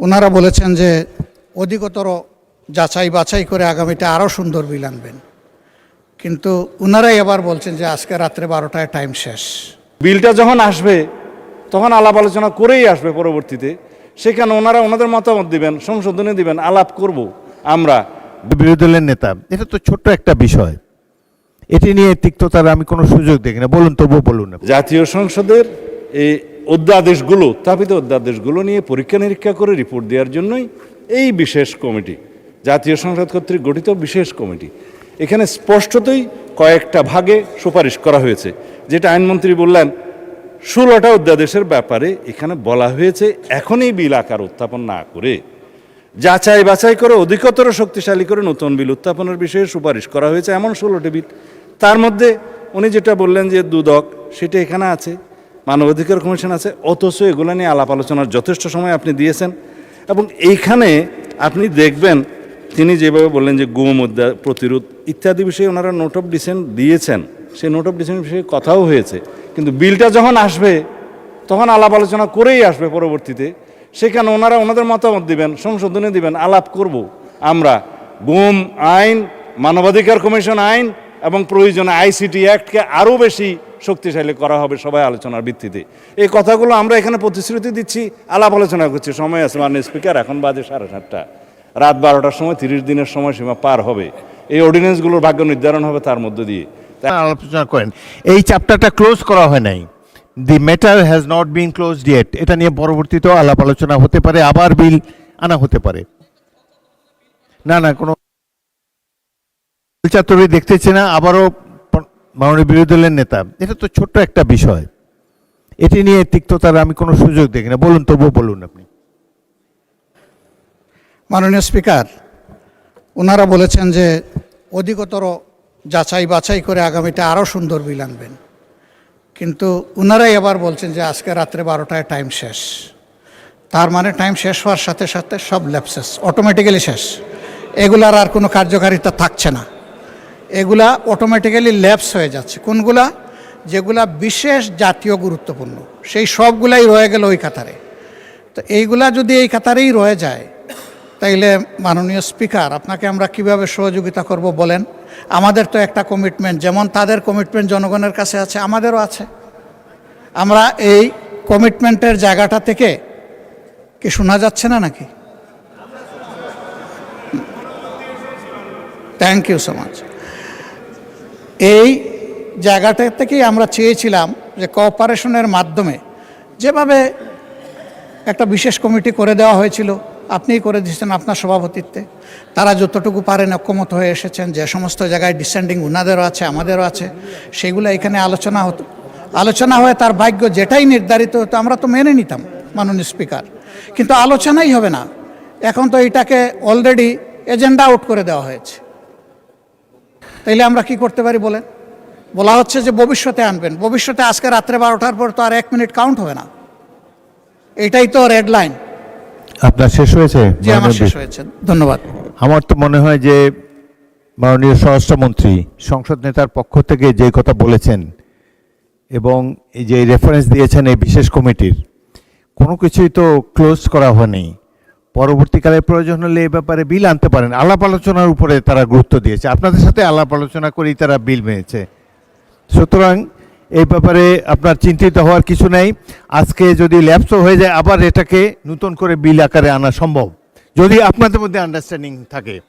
ওনারা বলেছেন যে অধিকতর যাচাই বাছাই করে আগামীতে আরও সুন্দর বিল আনবেন, কিন্তু ওনারাই আবার বলছেন যে আজকে রাত্রে 12টায় টাইম শেষ। বিলটা যখন আসবে তখন আলাপ আলোচনা করেই আসবে পরবর্তীতে, সেখানে ওনারা ওনাদের মতামত দিবেন, সংশোধনী দিবেন, আলাপ করব আমরা। বিরোধী দলের নেতা, এটা তো ছোট্ট একটা বিষয়, এটি নিয়ে তিক্ততার আমি কোনো সুযোগ দেখি না। বলুন, তবুও বলুন। জাতীয় সংসদের এই অধ্যাদেশগুলো, উত্থাপিত অধ্যাদেশগুলো নিয়ে পরীক্ষা নিরীক্ষা করে রিপোর্ট দেওয়ার জন্যই এই বিশেষ কমিটি, জাতীয় সংসদ কর্তৃক গঠিত বিশেষ কমিটি। এখানে স্পষ্টতই কয়েকটা ভাগে সুপারিশ করা হয়েছে, যেটা আইনমন্ত্রী বললেন 16টা অধ্যাদেশের ব্যাপারে এখানে বলা হয়েছে এখনই বিল আকার উত্থাপন না করে যাচাই বাছাই করে অধিকতর শক্তিশালী করে নতুন বিল উত্থাপনের বিষয়ে সুপারিশ করা হয়েছে, এমন 16টি বিল। তার মধ্যে উনি যেটা বললেন যে দুদক, সেটা এখানে আছে, মানবাধিকার কমিশন আছে, অথচ এগুলো নিয়ে আলাপ আলোচনার যথেষ্ট সময় আপনি দিয়েছেন। এবং এইখানে আপনি দেখবেন তিনি যেভাবে বললেন যে গুম প্রতিরোধ ইত্যাদি বিষয়ে ওনারা নোট অফ ডিসেন্ট দিয়েছেন, সেই নোট অফ ডিসেন্ট বিষয়ে কথাও হয়েছে, কিন্তু বিলটা যখন আসবে তখন আলাপ আলোচনা করেই আসবে পরবর্তীতে, সেখানে ওনারা ওনাদের মতামত দিবেন, সংশোধনী দিবেন, আলাপ করব আমরা। গুম আইন, মানবাধিকার কমিশন আইন এবং প্রয়োজনে আইসিটি অ্যাক্টকে আরও বেশি শক্তিশালী করা হবে সবাই আলোচনার ভিত্তিতে। এই কথাগুলো আমরা এখানে প্রতিশ্রুতি দিচ্ছি, আলাপ আলোচনা করছি। সময় আছে মাননীয় স্পিকার, এখন বাজে 7:30, রাত 12টার সময় 30 দিনের সময়সীমা পার হবে, এই অর্ডিন্যান্সগুলোর ভাগ্য নির্ধারণ হবে তার মধ্য দিয়ে। আলোচনা করেন, এই চ্যাপ্টারটা ক্লোজ করা হয় নাই, the matter has not been closed yet. এটা নিয়ে পরবর্তীতেও আলাপ আলোচনা হতে পারে, আবার বিল আনা হতে পারে। না না, কোনো চাতুরি দেখতেছি না। আবারও মাননীয় বিরোধী দলের নেতা, এটা তো ছোট্ট একটা বিষয়, এটি নিয়ে তিক্ততার আমি কোনো সুযোগ দেখি না। বলুন, তবুও বলুন আপনি। মাননীয় স্পিকার, ওনারা বলেছেন যে অধিকতর যাচাই বাছাই করে আগামীতে আরও সুন্দর বিল আনবেন, কিন্তু ওনারাই আবার বলছেন যে আজকে রাত্রে 12টায় টাইম শেষ। তার মানে টাইম শেষ হওয়ার সাথে সাথে সব ল্যাপসেস অটোমেটিক্যালি শেষ, এগুলার আর কোনো কার্যকারিতা থাকছে না, এগুলা অটোমেটিক্যালি ল্যাপস হয়ে যাচ্ছে। কোনগুলা? যেগুলা বিশেষ জাতীয় গুরুত্বপূর্ণ, সেই সবগুলাই রয়ে গেল ওই কাতারে। তো এইগুলা যদি এই কাতারেই রয়ে যায়, তাইলে মাননীয় স্পিকার, আপনাকে আমরা কিভাবে সহযোগিতা করব বলেন? আমাদের তো একটা কমিটমেন্ট, যেমন তাদের কমিটমেন্ট জনগণের কাছে আছে, আমাদেরও আছে। আমরা এই কমিটমেন্টের জায়গাটা থেকে কি শোনা যাচ্ছে না নাকি? Thank you so much. এই জায়গাটা থেকেই আমরা চেয়েছিলাম যে কোঅপারেশনের মাধ্যমে, যেভাবে একটা বিশেষ কমিটি করে দেওয়া হয়েছিল, আপনিই করে দিয়েছেন আপনার সভাপতিত্বে, তারা যতটুকু পারেন ঐক্যমত হয়ে এসেছেন, যে সমস্ত জায়গায় ডিসেন্ডিং ওনাদেরও আছে আমাদেরও আছে, সেগুলো এখানে আলোচনা হতো, আলোচনা হয়ে তার ভাগ্য যেটাই নির্ধারিত হতো আমরা তো মেনে নিতাম মাননীয় স্পিকার। কিন্তু আলোচনাই হবে না, এখন তো এটাকে অলরেডি এজেন্ডা আউট করে দেওয়া হয়েছে। তাইলে আমরা কি করতে পারি বলেন? বলা হচ্ছে যে ভবিষ্যতে আনবেন, ভবিষ্যতে আজকে রাত্রে 12টার পর তো আর 1 মিনিট কাউন্ট হবে না, এটাই তো রেড লাইন। আপনার শেষ হয়েছে? জি, আমার শেষ হয়েছে, ধন্যবাদ। আমার তো মনে হয় যে মাননীয় স্বরাষ্ট্রমন্ত্রী সংসদ নেতার পক্ষ থেকে যে কথা বলেছেন এবং এই যে রেফারেন্স দিয়েছেন এই বিশেষ কমিটির, কোনো কিছুই তো ক্লোজ করা হয়নি। পরবর্তীকালে প্রয়োজন হলে এই ব্যাপারে বিল আনতে পারেন। আলাপ আলোচনার উপরে তারা গুরুত্ব দিয়েছে, আপনাদের সাথে আলাপ আলোচনা করেই তারা বিল মেনেছে। সুতরাং এই ব্যাপারে আপনার চিন্তিত হওয়ার কিছু নেই। আজকে যদি ল্যাপসও হয়ে যায়, আবার এটাকে নতুন করে বিল আকারে আনা সম্ভব, যদি আপনাদের মধ্যে আন্ডারস্ট্যান্ডিং থাকে।